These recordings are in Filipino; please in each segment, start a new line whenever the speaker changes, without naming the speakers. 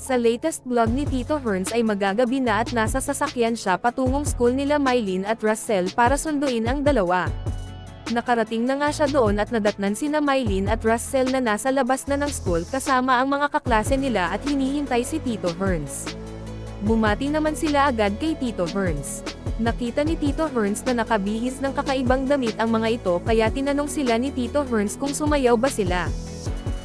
Sa latest vlog ni Tito Herns ay magagabi na at nasa sasakyan siya patungong school nila Mylene at Russell para sunduin ang dalawa. Nakarating na nga siya doon at nadatnan sina Mylene at Russell na nasa labas na ng school kasama ang mga kaklase nila at hinihintay si Tito Herns. Bumati naman sila agad kay Tito Herns. Nakita ni Tito Herns na nakabihis ng kakaibang damit ang mga ito kaya tinanong sila ni Tito Herns kung sumayaw ba sila.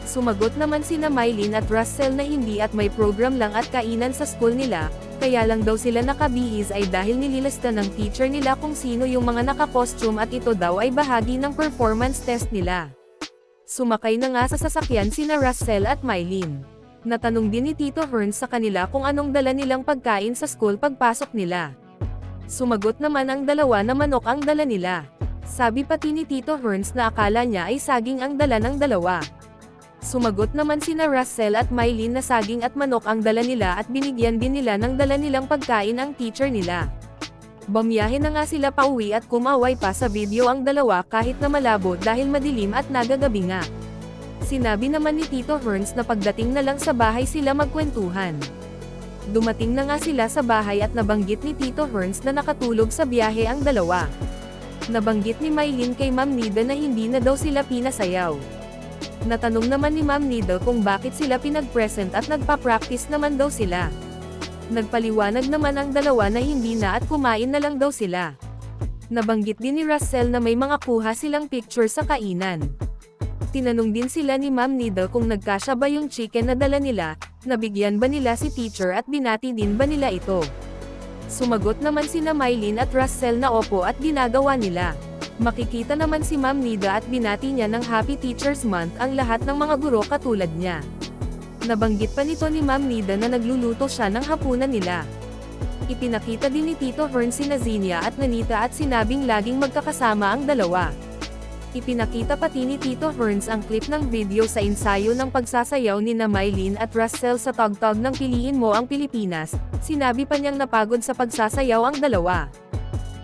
Sumagot naman sina Mylene at Russell na hindi at may program lang at kainan sa school nila, kaya lang daw sila nakabihis ay dahil nililista ng teacher nila kung sino yung mga naka-costume at ito daw ay bahagi ng performance test nila. Sumakay na nga sa sasakyan sina Russell at Mylene. Natanong din ni Tito Herns sa kanila kung anong dala nilang pagkain sa school pagpasok nila. Sumagot naman ang dalawa na manok ang dala nila. Sabi pati ni Tito Herns na akala niya ay saging ang dala ng dalawa. Sumagot naman sina Russell at Mylene na saging at manok ang dala nila at binigyan din nila ng dala nilang pagkain ang teacher nila. Bumiyahe na nga sila pauwi at kumaway pa sa video ang dalawa kahit na malabo dahil madilim at nagagabi nga. Sinabi naman ni Tito Herns na pagdating na lang sa bahay sila magkwentuhan. Dumating na nga sila sa bahay at nabanggit ni Tito Herns na nakatulog sa biyahe ang dalawa. Nabanggit ni Mylene kay Ma'am Nida na hindi na daw sila pinasayaw. Natanong naman ni Ma'am Nida kung bakit sila pinag-present at nagpa-practice naman daw sila. Nagpaliwanag naman ang dalawa na hindi na at kumain na lang daw sila. Nabanggit din ni Russell na may mga kuha silang picture sa kainan. Tinanong din sila ni Ma'am Nida kung nagkasya ba yung chicken na dala nila, nabigyan ba nila si teacher at binati din ba nila ito. Sumagot naman sina Mylene at Russell na opo at ginagawa nila. Makikita naman si Ma'am Nida at binati niya ng Happy Teacher's Month ang lahat ng mga guro katulad niya. Nabanggit pa nito ni Ma'am Nida na nagluluto siya ng hapunan nila. Ipinakita din ni Tito Herns sina Zinia at Nanita at sinabing laging magkakasama ang dalawa. Ipinakita pati ni Tito Herns ang clip ng video sa ensayo ng pagsasayaw ni na Mylene at Russell sa tugtog ng Piliin Mo ang Pilipinas. Sinabi pa niyang napagod sa pagsasayaw ang dalawa.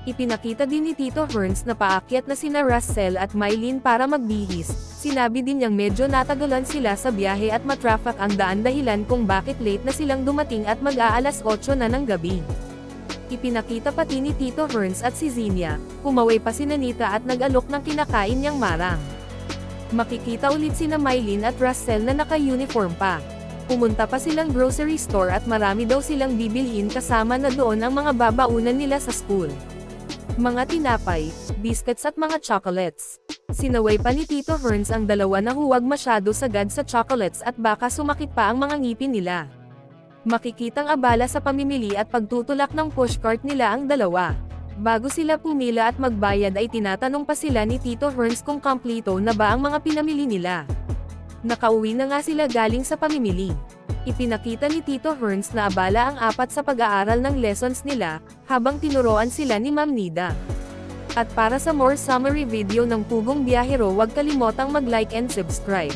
Ipinakita din ni Tito Herns na paakyat na sina Russell at Mylene para magbihis. Sinabi din niyang medyo natagalan sila sa biyahe at matraffic ang daan dahilan kung bakit late na silang dumating at mag-aalas 8 na ng gabi. Ipinakita pati ni Tito Herns at si Zinia, kumaway pa si Nanita at nag-alok ng kinakain niyang marang. Makikita ulit sina Mylene at Russell na naka-uniform pa. Pumunta pa silang grocery store at marami daw silang bibilhin kasama na doon ang mga babaunan nila sa school. Mga tinapay, biscuits at mga chocolates. Sinaway pa ni Tito Herns ang dalawa na huwag masyado sagad sa chocolates at baka sumakit pa ang mga ngipin nila. Makikitang abala sa pamimili at pagtutulak ng pushcart nila ang dalawa. Bago sila pumila at magbayad ay tinatanong pa sila ni Tito Herns kung kompleto na ba ang mga pinamili nila. Nakauwi na nga sila galing sa pamimili. Ipinakita ni Tito Herns na abala ang apat sa pag-aaral ng lessons nila, habang tinuruan sila ni Ma'am Nida. At para sa more summary video ng Pugong Biyahero, huwag kalimotang mag-like and subscribe.